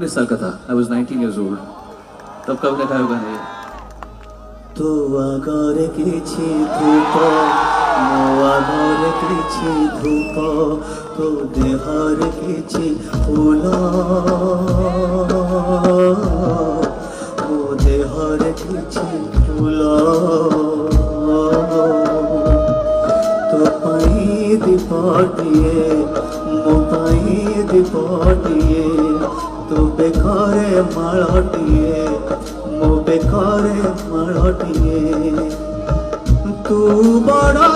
19 साल का था. I was 19 years old. तब कब लिखा है गाना ये? तो आगर किछि धूप मो आगर किछि धूप तो देहर किछि फूल मो देहर किछि फूल तो पाई दीपटिए मो पाई दीपटिए तो बेकारे मालटिए मो बेकारे मालटिए तू बड़ा